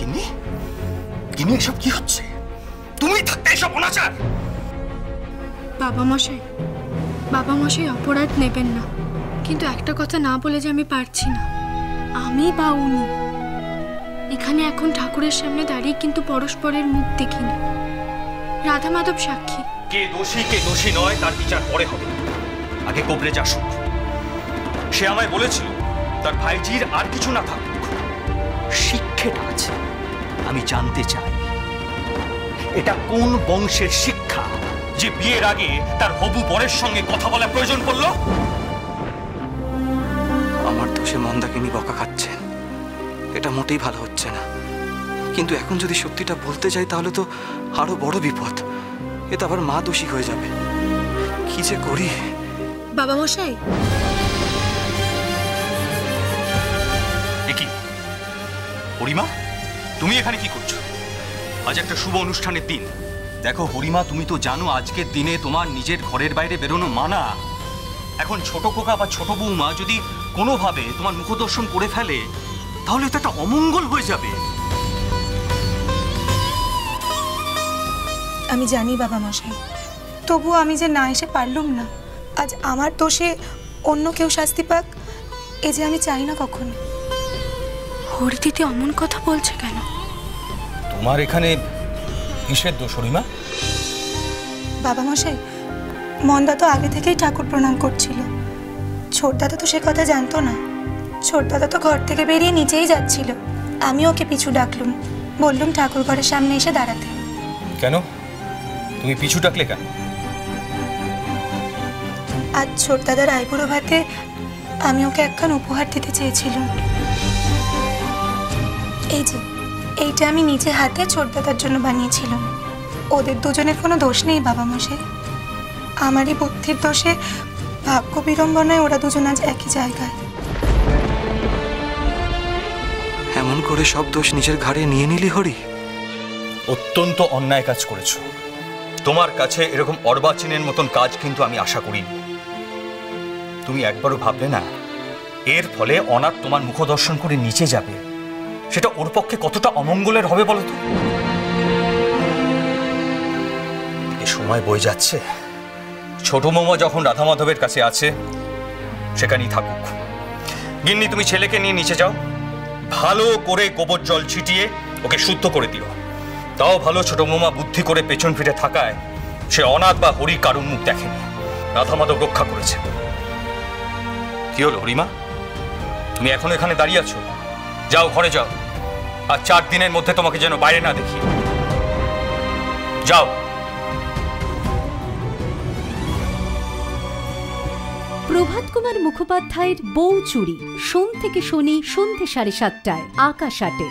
গিন্নি, গিন্নি এসব কি হচ্ছে? তুমি থাকতে এসব অনাচার। বাবা মশাই অপরাধ নেবেন না, কিন্তু একটা কথা না বলে যে আমি পারছি না। আমি বা উনি এখানে এখন ঠাকুরের সামনে দাঁড়িয়ে কিন্তু পরস্পরের মুখ দেখিনি। রাধা মাধব সাক্ষী। কে দোষী নয় তার বিচার পরে হবে, আগে কবরেজ আসুক। সে আমায় বলেছিল তার ভাইজির আর কিছু না থাকুক, শিক্ষাটা আছে। আমি জানতে চাই এটা কোন বংশের শিক্ষা যে বিয়ের আগে তার হবু বরের সঙ্গে কথা বলা প্রয়োজন পড়লো? আমার দোষে মন্দাকিনী বকা খাচ্ছেন, এটা মোটেই ভালো হচ্ছে না। কিন্তু এখন যদি সত্যিটা বলতে যাই তাহলে তো আরো বড় বিপদ। এতে আবার মা দোষী হয়ে যাবে। কি যে করি। বাবা মশাই, কি হরিমা, তুমি এখানে কি করছো? আজ একটা শুভ অনুষ্ঠানের দিন। দেখো হরিমা, তুমি তো জানো আজকের দিনে তোমার নিজের ঘরের বাইরে বেরোনো মানা। এখন ছোট খোকা বা ছোট বৌমা যদি কোনোভাবে তোমার মুখদর্শন করে ফেলে তাহলে তো একটা অমঙ্গল হয়ে যাবে। আমি জানি বাবা মশাই, তবু আমি যে না এসে পারলুম না। আজ আমার দোষে অন্য কেউ শাস্তি পাক, এ যে আমি চাই না কখনো। হরিদিদি অমন কথা বলছে কেন? তোমার এখানে কিসের দোষ হরিমা? বাবা মশাই, মন্দা তো আগে থেকেই ঠাকুর প্রণাম করছিল। ছোটদাদা তো সে কথা জানতো না। ছোটদাদা তো ঘর থেকে বেরিয়ে নিচেই যাচ্ছিল। আমি ওকে পিছু ডাকলুম, বললুম ঠাকুর ঘরের সামনে এসে দাঁড়াতে। কেন তুমি পিছু ডাকলে কেন? আজ ছোটদাদার আইবুড়ো ভাতে আমি ওকে একখান উপহার দিতে চেয়েছিলাম। এই যে এইটা আমি নিজে হাতে ছোটদাদার জন্য বানিয়েছিলাম। ওদের দুজনের কোনো দোষ নেই বাবা মশাই, আমারই বুদ্ধির দোষে ভাগ্য বিড়ম্বনায় ওরা দুজন আজ একই জায়গায়। এমন করে সব দোষ নিজের ঘাড়ে নিয়ে নিলি হরি? অত্যন্ত অন্যায় কাজ করেছো। তোমার কাছে এরকম অর্বাচীনের মতন কাজ কিন্তু আমি আশা করিনি। তুমি একবারও ভাবলে না এর ফলে অনাথ তোমার মুখদর্শন করে নিচে যাবে? সেটা ওর পক্ষে কতটা অমঙ্গলের হবে বলো তো? এ সময় বয়ে যাচ্ছে, ছোট মোমা যখন রাধা মাধবের কাছে আছে সেখানেই থাকুক। গিন্নি, তুমি ছেলেকে নিয়ে নিচে যাও, ভালো করে গোবর জল ছিটিয়ে ওকে শুদ্ধ করে দিও। তাও ভালো ছোট মোমা বুদ্ধি করে পেছন ফিরে থাকায় সে অনাথ বা হরি কারুর মুখ দেখেনি, রাধা মাধব রক্ষা করেছে। কি হলো হরিমা, তুমি এখন এখানে দাঁড়িয়ে আছো? যাও ঘরে যাও, আর 4 দিনের মধ্যে তোমাকে যেন বাইরে না দেখি। যাও। প্রভাত কুমার মুখোপাধ্যায়ের বউ চুরি, সোম থেকে শনি সন্ধ্যে 7:30টায় আকাশ 8-এ।